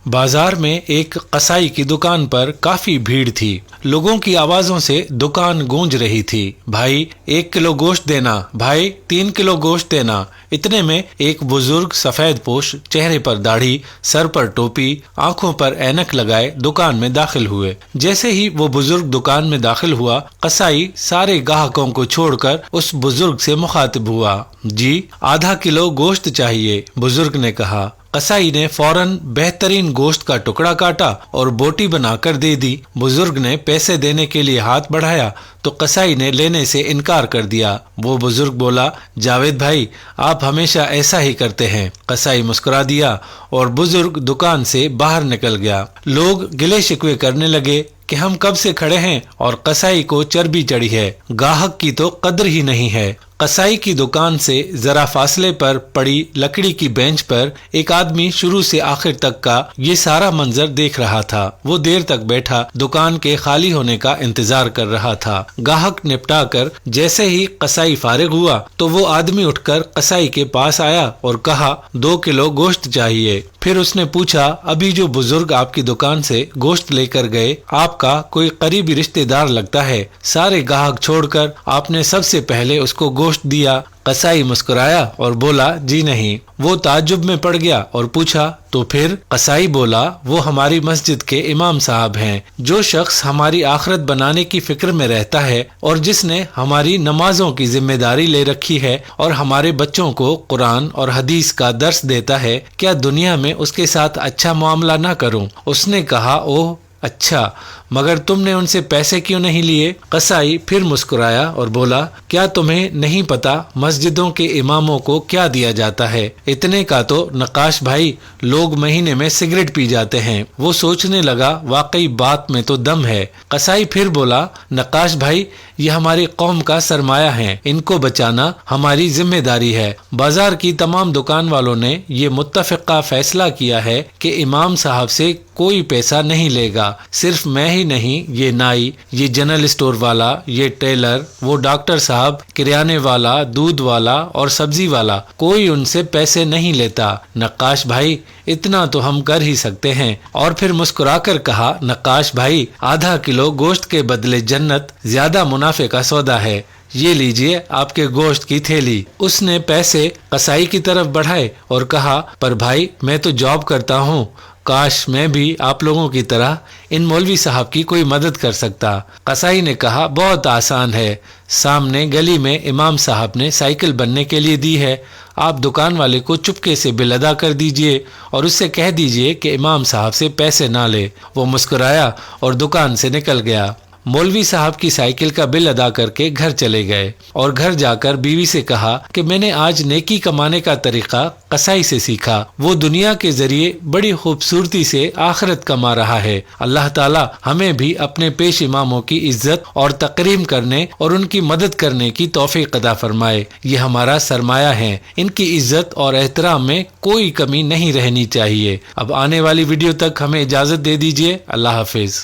بازار میں ایک قصائی کی دکان پر کافی بھیڑ تھی۔ لوگوں کی آوازوں سے دکان گونج رہی تھی۔ بھائی 1 کلو گوشت دینا، بھائی 3 کلو گوشت دینا۔ اتنے میں ایک بزرگ سفید پوش، چہرے پر داڑھی، سر پر ٹوپی، آنکھوں پر اینک لگائے دکان میں داخل ہوئے۔ جیسے ہی وہ بزرگ دکان میں داخل ہوا، قصائی سارے گاہکوں کو چھوڑ کر اس بزرگ سے مخاطب ہوا۔ جی ½ کلو گوشت چاہیے، بزرگ نے کہا۔ قصائی نے فوراً بہترین گوشت کا ٹکڑا کاٹا اور بوٹی بنا کر دے دی۔ بزرگ نے پیسے دینے کے لیے ہاتھ بڑھایا تو قصائی نے لینے سے انکار کر دیا۔ وہ بزرگ بولا، جاوید بھائی، آپ ہمیشہ ایسا ہی کرتے ہیں۔ قصائی مسکرا دیا اور بزرگ دکان سے باہر نکل گیا۔ لوگ گلے شکوے کرنے لگے کہ ہم کب سے کھڑے ہیں اور قصائی کو چربی چڑھی ہے، گاہک کی تو قدر ہی نہیں ہے۔ قصائی کی دکان سے ذرا فاصلے پر پڑی لکڑی کی بینچ پر ایک آدمی شروع سے آخر تک کا یہ سارا منظر دیکھ رہا تھا۔ وہ دیر تک بیٹھا دکان کے خالی ہونے کا انتظار کر رہا تھا۔ گاہک نپٹا کر جیسے ہی قصائی فارغ ہوا تو وہ آدمی اٹھ کر قصائی کے پاس آیا اور کہا، 2 کلو گوشت چاہیے۔ پھر اس نے پوچھا، ابھی جو بزرگ آپ کی دکان سے گوشت لے کر گئے، آپ کا کوئی قریبی رشتہ دار لگتا ہے؟ سارے گاہک چھوڑ کر آپ نے سب سے پہلے اس کو گوشت دیا۔ قصائی مسکرایا اور بولا، جی نہیں۔ وہ تعجب میں پڑ گیا اور پوچھا، تو پھر؟ قصائی بولا، وہ ہماری مسجد کے امام صاحب ہیں۔ جو شخص ہماری آخرت بنانے کی فکر میں رہتا ہے اور جس نے ہماری نمازوں کی ذمہ داری لے رکھی ہے اور ہمارے بچوں کو قرآن اور حدیث کا درس دیتا ہے، کیا دنیا میں اس کے ساتھ اچھا معاملہ نہ کروں؟ اس نے کہا، اوہ اچھا، مگر تم نے ان سے پیسے کیوں نہیں لیے؟ قصائی پھر مسکرایا اور بولا، کیا تمہیں نہیں پتا مسجدوں کے اماموں کو کیا دیا جاتا ہے؟ اتنے کا تو نقاش بھائی لوگ مہینے میں سگریٹ پی جاتے ہیں۔ وہ سوچنے لگا، واقعی بات میں تو دم ہے۔ قصائی پھر بولا، نقاش بھائی یہ ہماری قوم کا سرمایہ ہے، ان کو بچانا ہماری ذمہ داری ہے۔ بازار کی تمام دکان والوں نے یہ متفقہ فیصلہ کیا ہے کہ امام صاحب سے کوئی پیسہ نہیں لے گا۔ صرف میں ہی نہیں، یہ نائی، یہ جنرل اسٹور والا، یہ ٹیلر، وہ ڈاکٹر صاحب، کریانے والا، دودھ والا اور سبزی والا، کوئی ان سے پیسے نہیں لیتا۔ نقاش بھائی اتنا تو ہم کر ہی سکتے ہیں۔ اور پھر مسکرا کر کہا، نقاش بھائی ½ کلو گوشت کے بدلے جنت زیادہ منافع کا سودا ہے، یہ لیجئے آپ کے گوشت کی تھیلی۔ اس نے پیسے قصائی کی طرف بڑھائے اور کہا، پر بھائی میں تو جاب کرتا ہوں، کاش میں بھی آپ لوگوں کی طرح ان مولوی صاحب کی کوئی مدد کر سکتا۔ قصائی نے کہا، بہت آسان ہے، سامنے گلی میں امام صاحب نے سائیکل بننے کے لیے دی ہے، آپ دکان والے کو چپکے سے بل ادا کر دیجئے اور اس سے کہہ دیجئے کہ امام صاحب سے پیسے نہ لے۔ وہ مسکرایا اور دکان سے نکل گیا۔ مولوی صاحب کی سائیکل کا بل ادا کر کے گھر چلے گئے اور گھر جا کر بیوی سے کہا کہ میں نے آج نیکی کمانے کا طریقہ قصائی سے سیکھا، وہ دنیا کے ذریعے بڑی خوبصورتی سے آخرت کما رہا ہے۔ اللہ تعالی ہمیں بھی اپنے پیش اماموں کی عزت اور تکریم کرنے اور ان کی مدد کرنے کی توفیق عطا فرمائے۔ یہ ہمارا سرمایہ ہے، ان کی عزت اور احترام میں کوئی کمی نہیں رہنی چاہیے۔ اب آنے والی ویڈیو تک ہمیں اجازت دے دیجیے۔ اللہ حافظ۔